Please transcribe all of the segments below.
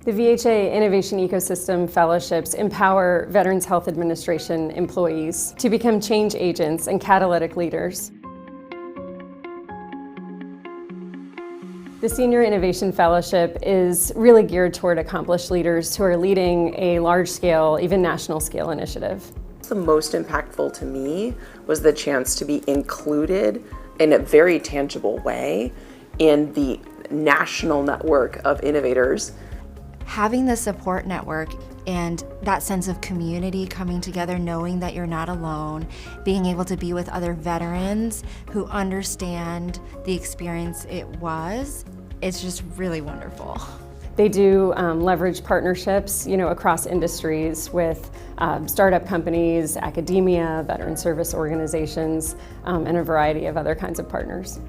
The VHA Innovation Ecosystem Fellowships empower Veterans Health Administration employees to become change agents and catalytic leaders. The Senior Innovation Fellowship is really geared toward accomplished leaders who are leading a large-scale, even national-scale initiative. The most impactful to me was the chance to be included in a very tangible way in the national network of innovators. Having the support network and that sense of community coming together, knowing that you're not alone, being able to be with other veterans who understand the experience it was, it's just really wonderful. They do leverage partnerships, across industries with startup companies, academia, veteran service organizations, and a variety of other kinds of partners.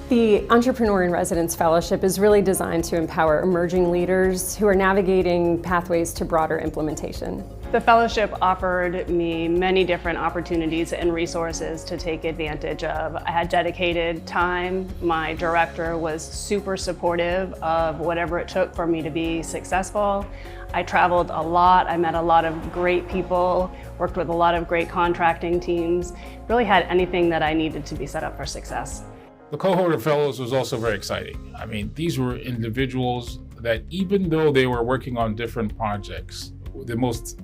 The Entrepreneur in Residence Fellowship is really designed to empower emerging leaders who are navigating pathways to broader implementation. The fellowship offered me many different opportunities and resources to take advantage of. I had dedicated time. My director was super supportive of whatever it took for me to be successful. I traveled a lot. I met a lot of great people, worked with a lot of great contracting teams, really had anything that I needed to be set up for success. The cohort of fellows was also very exciting. I mean, these were individuals that even though they were working on different projects, the most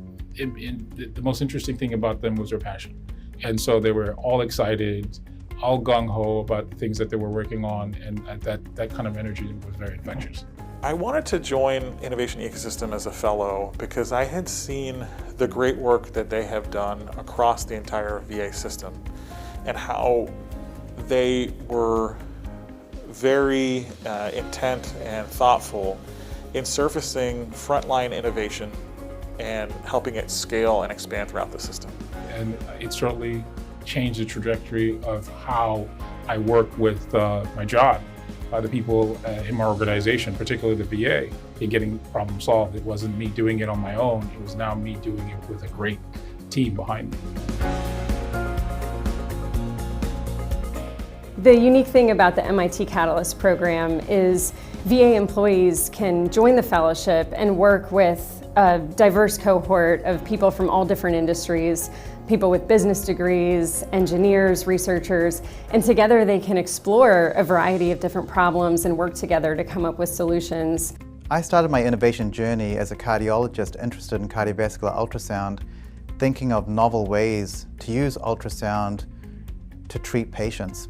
interesting thing about them was their passion. And so they were all excited, all gung-ho about the things that they were working on, and that kind of energy was very infectious. I wanted to join Innovation Ecosystem as a fellow because I had seen the great work that they have done across the entire VA system and how they were very intent and thoughtful in surfacing frontline innovation and helping it scale and expand throughout the system. And it certainly changed the trajectory of how I work with my job. The people in my organization, particularly the VA, in getting problem solved. It wasn't me doing it on my own, it was now me doing it with a great team behind me. The unique thing about the MIT Catalyst program is VA employees can join the fellowship and work with a diverse cohort of people from all different industries, people with business degrees, engineers, researchers, and together they can explore a variety of different problems and work together to come up with solutions. I started my innovation journey as a cardiologist interested in cardiovascular ultrasound, thinking of novel ways to use ultrasound to treat patients.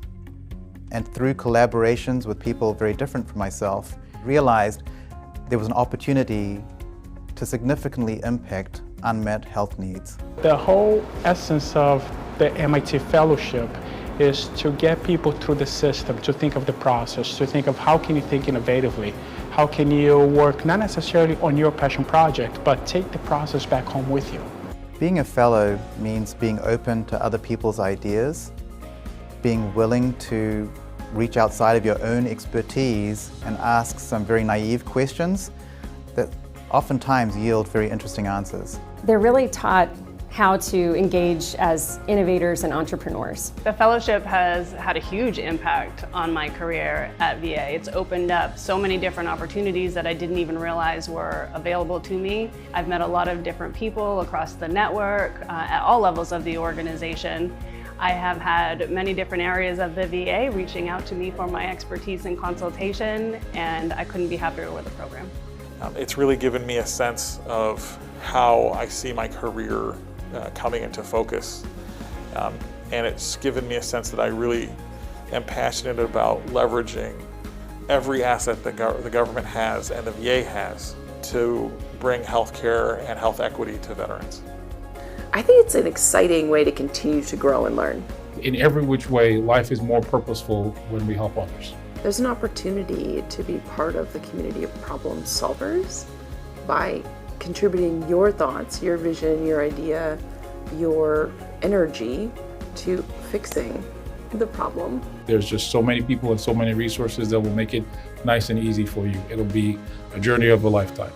And through collaborations with people very different from myself, realized there was an opportunity to significantly impact unmet health needs. The whole essence of the MIT Fellowship is to get people through the system, to think of the process, to think of how can you think innovatively, how can you work not necessarily on your passion project, but take the process back home with you. Being a fellow means being open to other people's ideas, being willing to reach outside of your own expertise and ask some very naive questions that oftentimes yield very interesting answers. They're really taught how to engage as innovators and entrepreneurs. The fellowship has had a huge impact on my career at VA. It's opened up so many different opportunities that I didn't even realize were available to me. I've met a lot of different people across the network at all levels of the organization. I have had many different areas of the VA reaching out to me for my expertise and consultation, and I couldn't be happier with the program. It's really given me a sense of how I see my career coming into focus. And it's given me a sense that I really am passionate about leveraging every asset that the government has and the VA has to bring healthcare and health equity to veterans. I think it's an exciting way to continue to grow and learn. In every which way, life is more purposeful when we help others. There's an opportunity to be part of the community of problem solvers by contributing your thoughts, your vision, your idea, your energy to fixing the problem. There's just so many people and so many resources that will make it nice and easy for you. It'll be a journey of a lifetime.